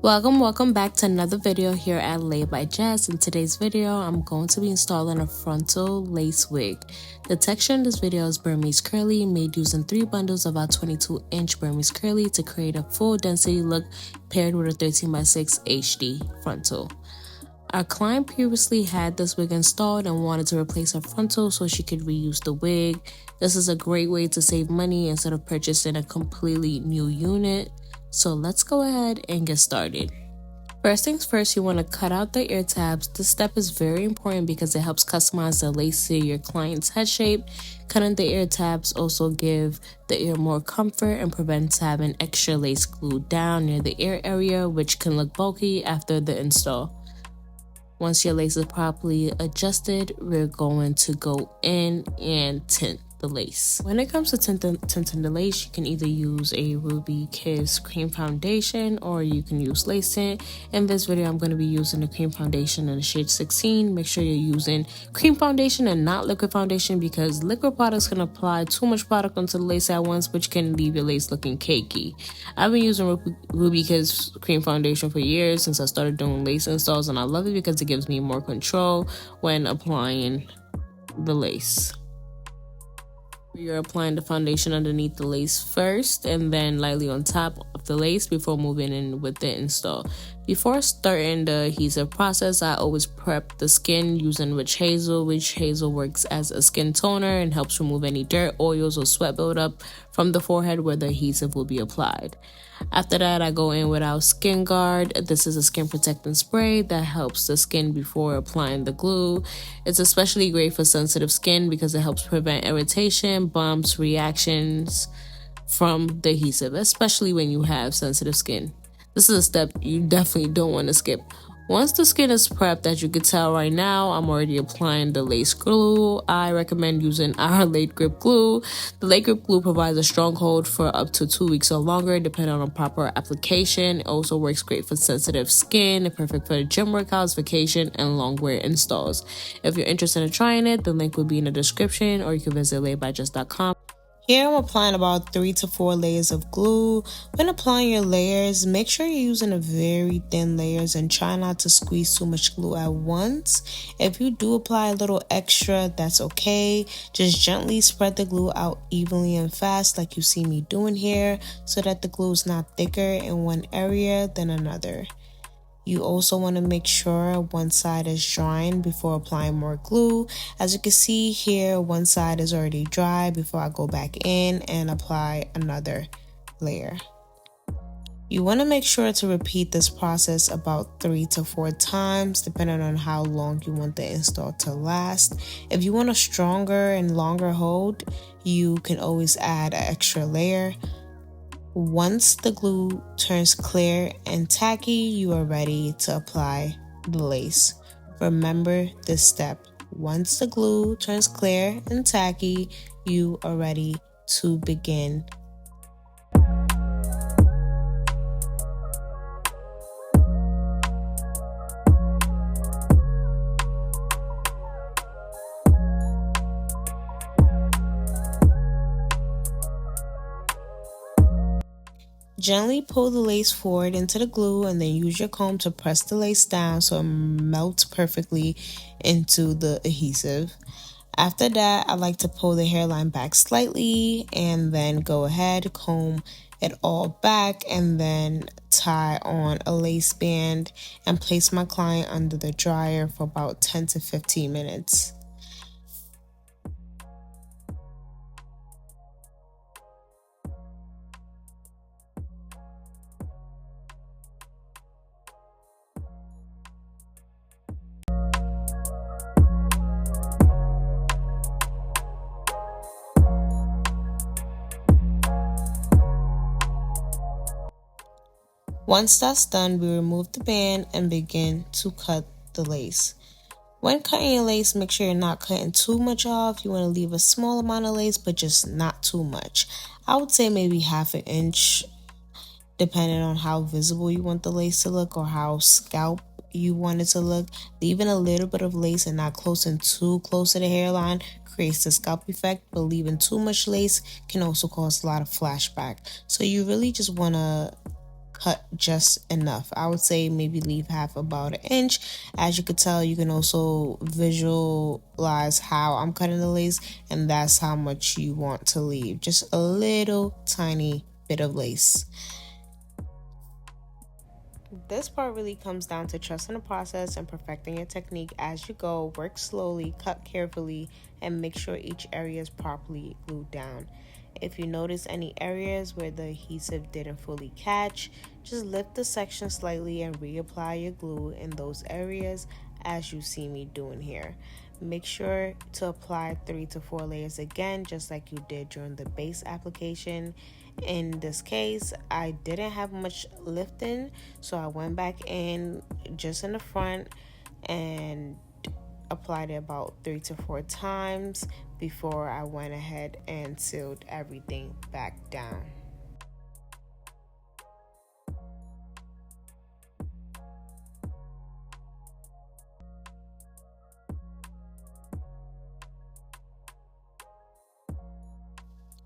Welcome back to another video here at Laid by Jess. In today's video, I'm going to be installing a frontal lace wig. The texture in this video is Burmese curly, made using 3 bundles of our 22-inch Burmese curly to create a full density look paired with a 13x6 HD frontal. Our client previously had this wig installed and wanted to replace her frontal so she could reuse the wig. This is a great way to save money instead of purchasing a completely new unit. So let's go ahead and get started. First things first, you want to cut out the ear tabs. This step is very important because it helps customize the lace to your client's head shape. Cutting the ear tabs also give the ear more comfort and prevents having extra lace glued down near the ear area, which can look bulky after the install. Once your lace is properly adjusted, we're going to go in and tint the lace. When it comes to tinting the lace, you can either use a Ruby Kiss cream foundation or you can use lace tint. In this video, I'm going to be using the cream foundation in the shade 16. Make sure you're using cream foundation and not liquid foundation because liquid products can apply too much product onto the lace at once, which can leave your lace looking cakey. I've been using Ruby Kiss cream foundation for years since I started doing lace installs, and I love it because it gives me more control when applying the lace. You're applying the foundation underneath the lace first and then lightly on top of the lace before moving in with the install. Before starting the adhesive process, I always prep the skin using witch hazel. Witch hazel works as a skin toner and helps remove any dirt, oils, or sweat buildup from the forehead where the adhesive will be applied. After that, I go in with our Skin Guard. This is a skin protecting spray that helps the skin before applying the glue. It's especially great for sensitive skin because it helps prevent irritation, bumps, reactions from the adhesive, especially when you have sensitive skin. This is a step you definitely don't want to skip. Once the skin is prepped, as you can tell right now, I'm already applying the lace glue. I recommend using our Late Grip glue. The Late Grip glue provides a strong hold for up to 2 weeks or longer, depending on proper application. It also works great for sensitive skin, perfect for gym workouts, vacation, and long wear installs. If you're interested in trying it, the link will be in the description, or you can visit LAIDBYJESS.com. Here I'm applying about 3 to 4 layers of glue. When applying your layers, make sure you're using a very thin layers and try not to squeeze too much glue at once. If you do apply a little extra, that's okay. Just gently spread the glue out evenly and fast like you see me doing here so that the glue is not thicker in one area than another. You also want to make sure one side is drying before applying more glue. As you can see here, one side is already dry before I go back in and apply another layer. You want to make sure to repeat this process about 3 to 4 times, depending on how long you want the install to last. If you want a stronger and longer hold, you can always add an extra layer. Once the glue turns clear and tacky, you are ready to apply the lace. Remember this step. Once the glue turns clear and tacky, you are ready to begin. Gently pull the lace forward into the glue and then use your comb to press the lace down so it melts perfectly into the adhesive. After that, I like to pull the hairline back slightly and then go ahead, comb it all back, and then tie on a lace band and place my client under the dryer for about 10 to 15 minutes. Once that's done, we remove the band and begin to cut the lace. When cutting your lace, make sure you're not cutting too much off. You want to leave a small amount of lace, but just not too much. I would say maybe half an inch, depending on how visible you want the lace to look or how scalp you want it to look. Leaving a little bit of lace and not too close to the hairline creates the scalp effect, but leaving too much lace can also cause a lot of flashback. So you really just want to cut just enough. I would say maybe leave half about an inch. As you could tell, you can also visualize how I'm cutting the lace, and that's how much you want to leave. Just a little tiny bit of lace. This part really comes down to trusting the process and perfecting your technique as you go. Work slowly, cut carefully, and make sure each area is properly glued down. If you notice any areas where the adhesive didn't fully catch, just lift the section slightly and reapply your glue in those areas as you see me doing here. Make sure to apply 3 to 4 layers again, just like you did during the base application. In this case, I didn't have much lifting, so I went back in just in the front and applied it about 3 to 4 times before I went ahead and sealed everything back down.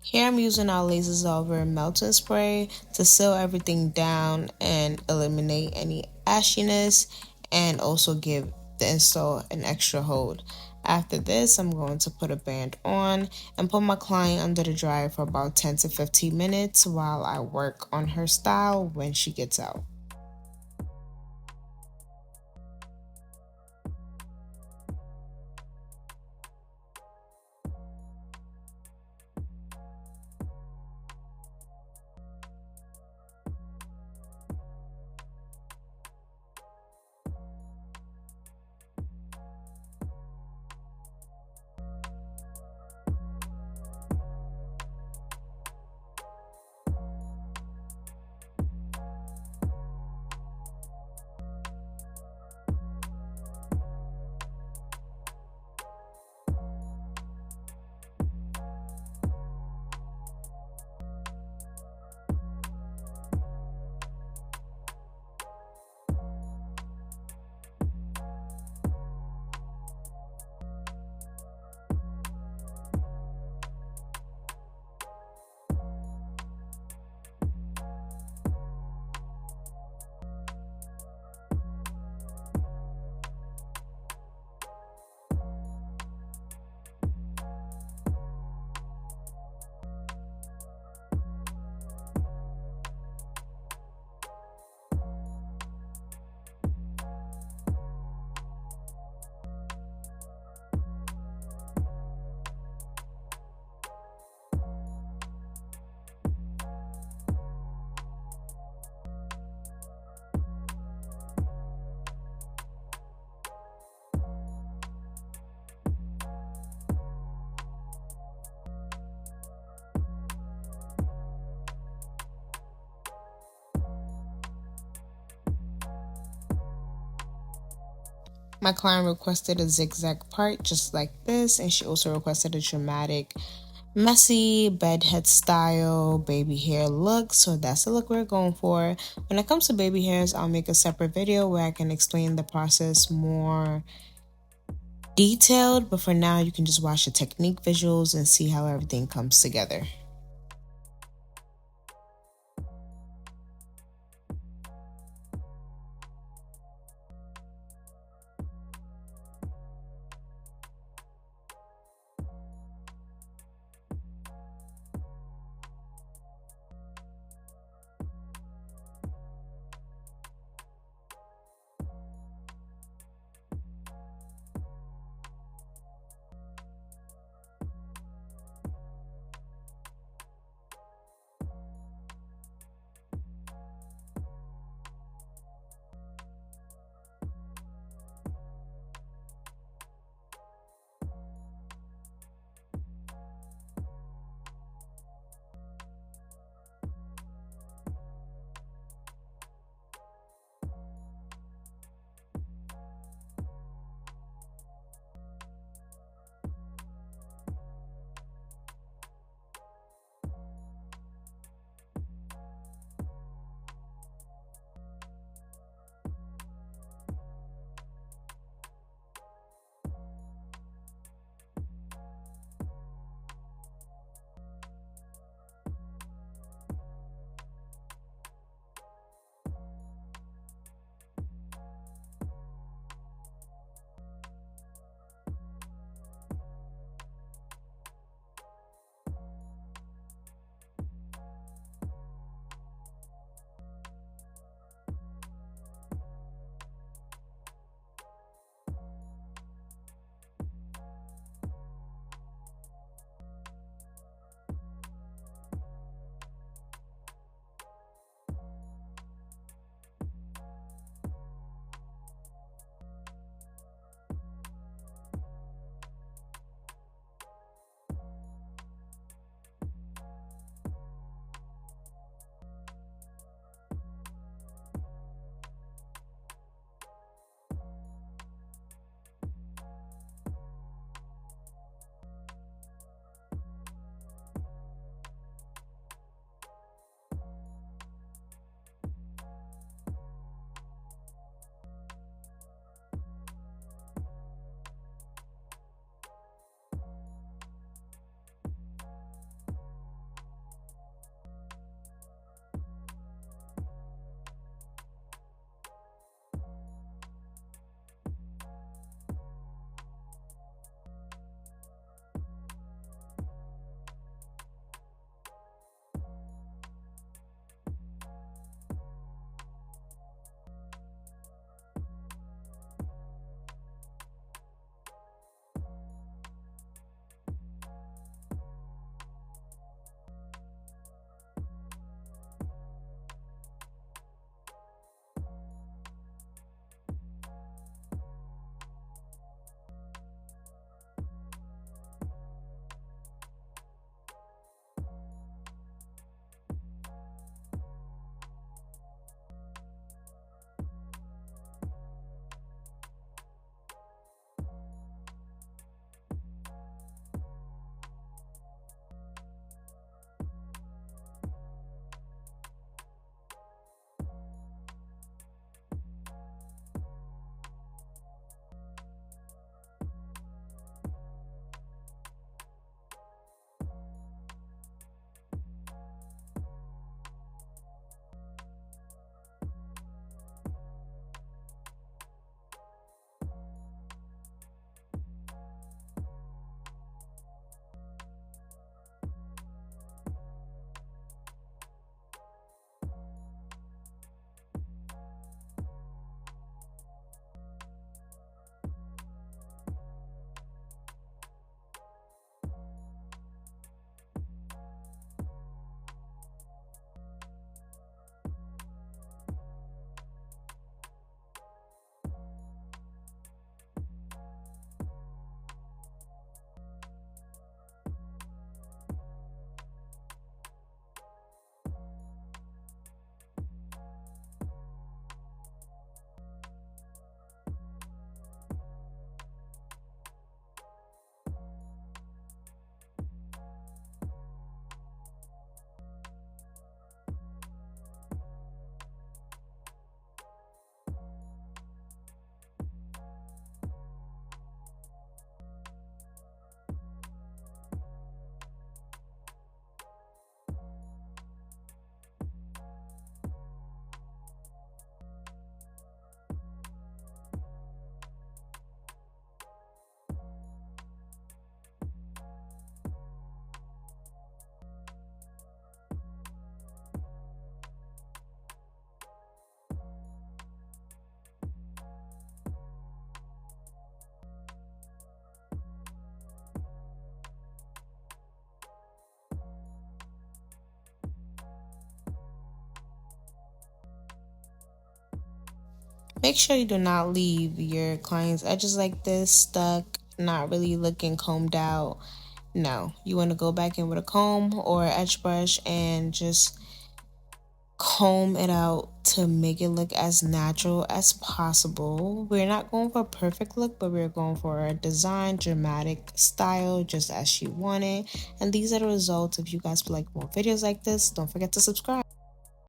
Here I'm using our laser dissolver melting spray to seal everything down and eliminate any ashiness and also give the install an extra hold. After this, I'm going to put a band on and put my client under the dryer for about 10 to 15 minutes while I work on her style when she gets out. My client requested a zigzag part just like this, and she also requested a dramatic, messy bedhead style baby hair look, so that's the look we're going for. When it comes to baby hairs, I'll make a separate video where I can explain the process more detailed, but for now you can just watch the technique visuals and see how everything comes together. Make sure you do not leave your client's edges like this stuck, not really looking combed out. No, you want to go back in with a comb or an edge brush and just comb it out to make it look as natural as possible. We're not going for a perfect look, but we're going for a design, dramatic style, just as she wanted. And these are the results. If you guys would like more videos like this, don't forget to subscribe.